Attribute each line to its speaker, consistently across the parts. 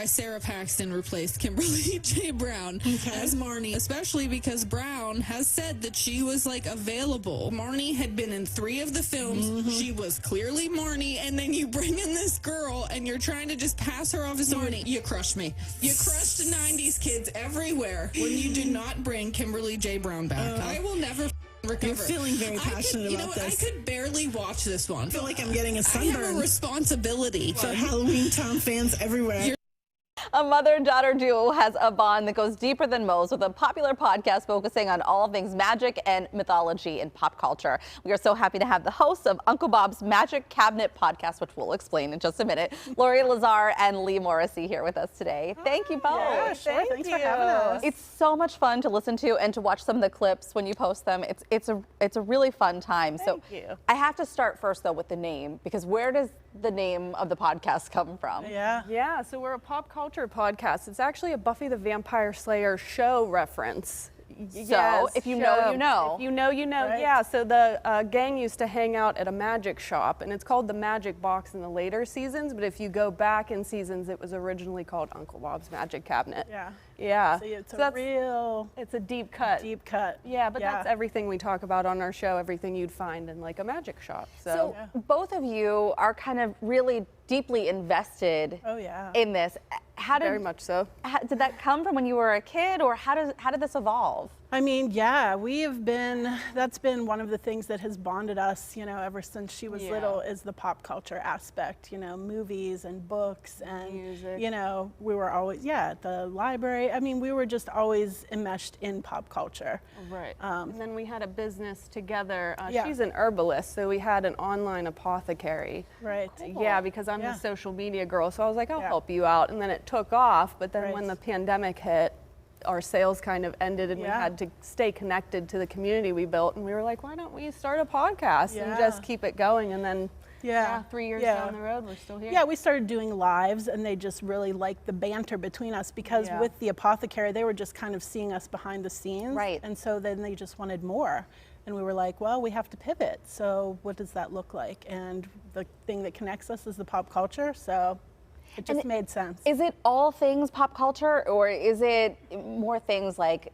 Speaker 1: why Sarah Paxton replaced Kimberly J. Brown as Marnie, especially because Brown has said that she was like available. Marnie had been in 3 of the films. She was clearly Marnie, and then you bring in this girl and you're trying to just pass her off as Marnie. You crushed me. You crushed 90s kids everywhere when you did not bring Kimberly J. Brown back. I will never recover.
Speaker 2: You're feeling very passionate about this.
Speaker 1: I could barely watch this one.
Speaker 2: I feel like I'm getting a sunburn.
Speaker 1: I have a responsibility.
Speaker 2: For Halloween Town fans everywhere.
Speaker 3: A mother and daughter duo has a bond that goes deeper than most, with a popular podcast focusing on all things magic and mythology and pop culture. We are so happy to have the hosts of Uncle Bob's Magic Cabinet podcast, which we'll explain in just a minute, Lazar and Leigh Morrissey, here with us today. Thank you both.
Speaker 2: Yeah, sure. Thanks for having us.
Speaker 3: It's so much fun to listen to and to watch some of the clips when you post them. It's a really fun time.
Speaker 4: Thank you.
Speaker 3: I have to start first though with the name, because where does the name of the podcast come from?
Speaker 4: Yeah, so we're a pop culture podcast. It's actually a Buffy the Vampire Slayer show reference.
Speaker 3: So, if you know, you know.
Speaker 4: If you know, you know.
Speaker 2: Right.
Speaker 4: Yeah, so the gang used to hang out at a magic shop, and it's called the Magic Box in the later seasons, but if you go back in seasons, it was originally called Uncle Bob's Magic Cabinet. Yeah.
Speaker 2: So it's
Speaker 4: it's a deep cut.
Speaker 2: Deep cut.
Speaker 4: Yeah, but that's everything we talk about on our show, everything you'd find in like a magic shop.
Speaker 3: So both of you are kind of really deeply invested in this.
Speaker 4: Very much so.
Speaker 3: Did that come from when you were a kid, or how did this evolve?
Speaker 2: I mean, that's been one of the things that has bonded us, ever since she was little, is the pop culture aspect, movies and books and
Speaker 4: music.
Speaker 2: We were always, at the library. I mean, we were just always enmeshed in pop culture.
Speaker 4: Right. And then we had a business together. She's an herbalist, so we had an online apothecary.
Speaker 2: Right.
Speaker 4: Cool. Yeah, because I'm the social media girl, so I was like, I'll help you out. And then it took off, but then when the pandemic hit, our sales kind of ended, and we had to stay connected to the community we built, and we were like, why don't we start a podcast and just keep it going? And then 3 years down the road, we're still here.
Speaker 2: Yeah, we started doing lives, and they just really liked the banter between us, because with the apothecary, they were just kind of seeing us behind the scenes.
Speaker 3: Right.
Speaker 2: And so then they just wanted more. And we were like, well, we have to pivot. So what does that look like? And the thing that connects us is the pop culture. So it just made sense.
Speaker 3: Is it all things pop culture, or is it more things like,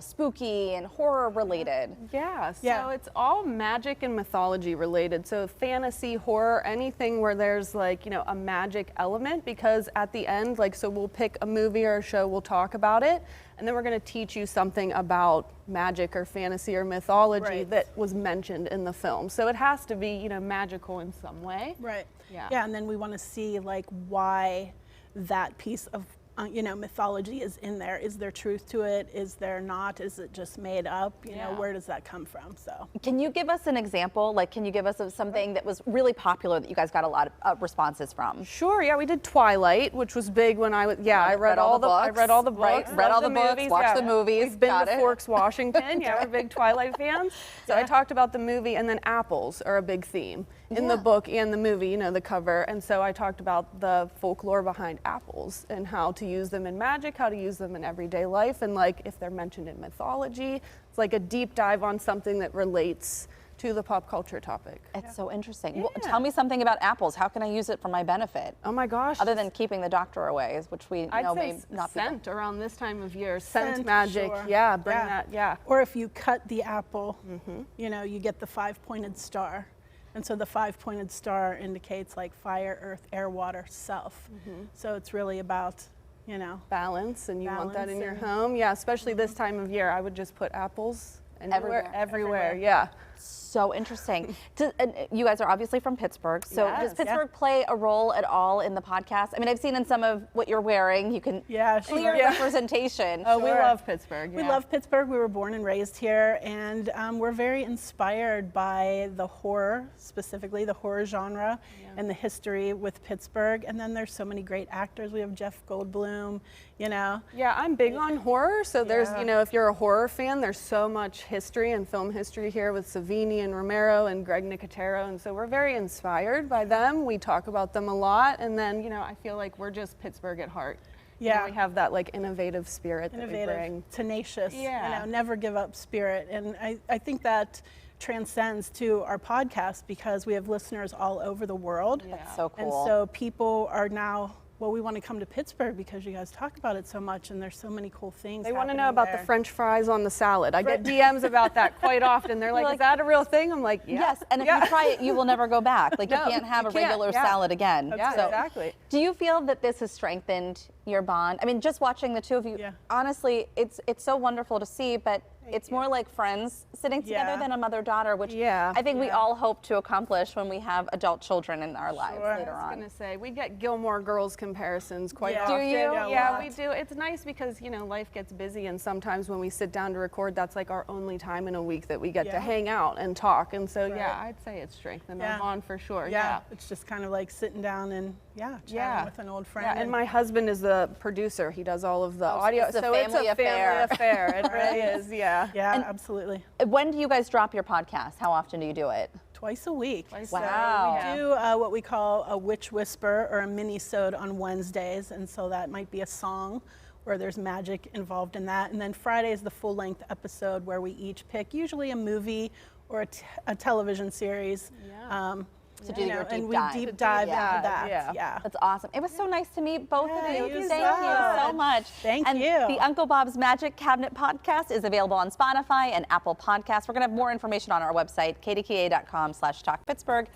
Speaker 3: spooky and horror related?
Speaker 4: So it's all magic and mythology related. So fantasy, horror, anything where there's like, a magic element, because at the end, so we'll pick a movie or a show, we'll talk about it, and then we're going to teach you something about magic or fantasy or mythology that was mentioned in the film. So it has to be, magical in some way.
Speaker 2: Right.
Speaker 4: Yeah.
Speaker 2: And then we want to see why that piece of mythology is in there. Is there truth to it? Is there not? Is it just made up? Where does that come from? So
Speaker 3: can you give us an example? Can you give us something that was really popular that you guys got a lot of responses from?
Speaker 4: Sure. Yeah, we did Twilight, which was big when I was. I read all the books. I read all the books.
Speaker 3: Read all the books. Watched the movies.
Speaker 4: We've been to Forks, Washington. We're big Twilight fans. So I talked about the movie, and then apples are a big theme in the book and the movie. The cover. And so I talked about the folklore behind apples and how to use them in magic, how to use them in everyday life, and if they're mentioned in mythology. It's like a deep dive on something that relates to the pop culture topic.
Speaker 3: It's so interesting. Well, tell me something about apples. How can I use it for my benefit?
Speaker 4: Oh my gosh.
Speaker 3: Other than keeping the doctor away, which we know may not be.
Speaker 4: Scent around this time of year. Scent magic. Sure. Bring that.
Speaker 2: Or if you cut the apple, you get the 5-pointed star. And so the 5-pointed star indicates fire, earth, air, water, self. So it's really about,
Speaker 4: balance, and you want that in your home. Yeah, especially this time of year. I would just put apples everywhere. Yeah.
Speaker 3: So interesting. You guys are obviously from Pittsburgh. So does Pittsburgh play a role at all in the podcast? I mean, I've seen in some of what you're wearing, you can clear representation.
Speaker 4: Oh, we love Pittsburgh.
Speaker 2: We love Pittsburgh. We were born and raised here, and we're very inspired by the horror, specifically the horror genre, and the history with Pittsburgh. And then there's so many great actors. We have Jeff Goldblum,
Speaker 4: Yeah, I'm big on horror. So there's, if you're a horror fan, there's so much history and film history here with Savini and Romero and Greg Nicotero. And so we're very inspired by them. We talk about them a lot. And then, I feel like we're just Pittsburgh at heart. We have that innovative spirit that we bring.
Speaker 2: Tenacious, never give up spirit. And I think that transcends to our podcast, because we have listeners all over the world.
Speaker 3: That's so cool.
Speaker 2: And so people are now well, we want to come to Pittsburgh because you guys talk about it so much and there's so many cool things.
Speaker 4: They want to know about the French fries on the salad. I get DMs about that quite often. They're like, is that a real thing? I'm like, yeah.
Speaker 3: Yes, and if you try it, you will never go back. Like, you can't have a regular salad again.
Speaker 4: Yeah,
Speaker 3: so,
Speaker 4: exactly.
Speaker 3: Do you feel that this has strengthened your bond? I mean, just watching the two of you, honestly, it's so wonderful to see, but it's more like friends sitting together than a mother-daughter, which I think we all hope to accomplish when we have adult children in our lives later on.
Speaker 4: I was going to say, we get Gilmore Girls comparisons quite often.
Speaker 3: Do you?
Speaker 4: Yeah, we do. It's nice because, you know, life gets busy, and sometimes when we sit down to record, that's like our only time in a week that we get to hang out and talk. And so, I'd say it's strengthened our bond for sure. Yeah.
Speaker 2: It's just kind of like sitting down and chatting with an old friend.
Speaker 4: Yeah, and my husband is the producer. He does all of the audio.
Speaker 3: So
Speaker 4: it's a family affair. It really is,
Speaker 2: Yeah, absolutely.
Speaker 3: When do you guys drop your podcast? How often do you do it?
Speaker 2: Twice a week.
Speaker 3: Wow.
Speaker 2: So we do what we call a witch whisper or a mini-sode on Wednesdays, and so that might be a song where there's magic involved in that. And then Friday is the full-length episode where we each pick usually a movie or a television series.
Speaker 3: To do your deep
Speaker 2: and we
Speaker 3: dive.
Speaker 2: deep dive into that.
Speaker 3: That's awesome. It was so nice to meet both of you.
Speaker 2: you
Speaker 3: Thank you so much.
Speaker 2: Thank
Speaker 3: and
Speaker 2: you.
Speaker 3: The Uncle Bob's Magic Cabinet podcast is available on Spotify and Apple Podcasts. We're going to have more information on our website, kdka.com/talkpittsburgh.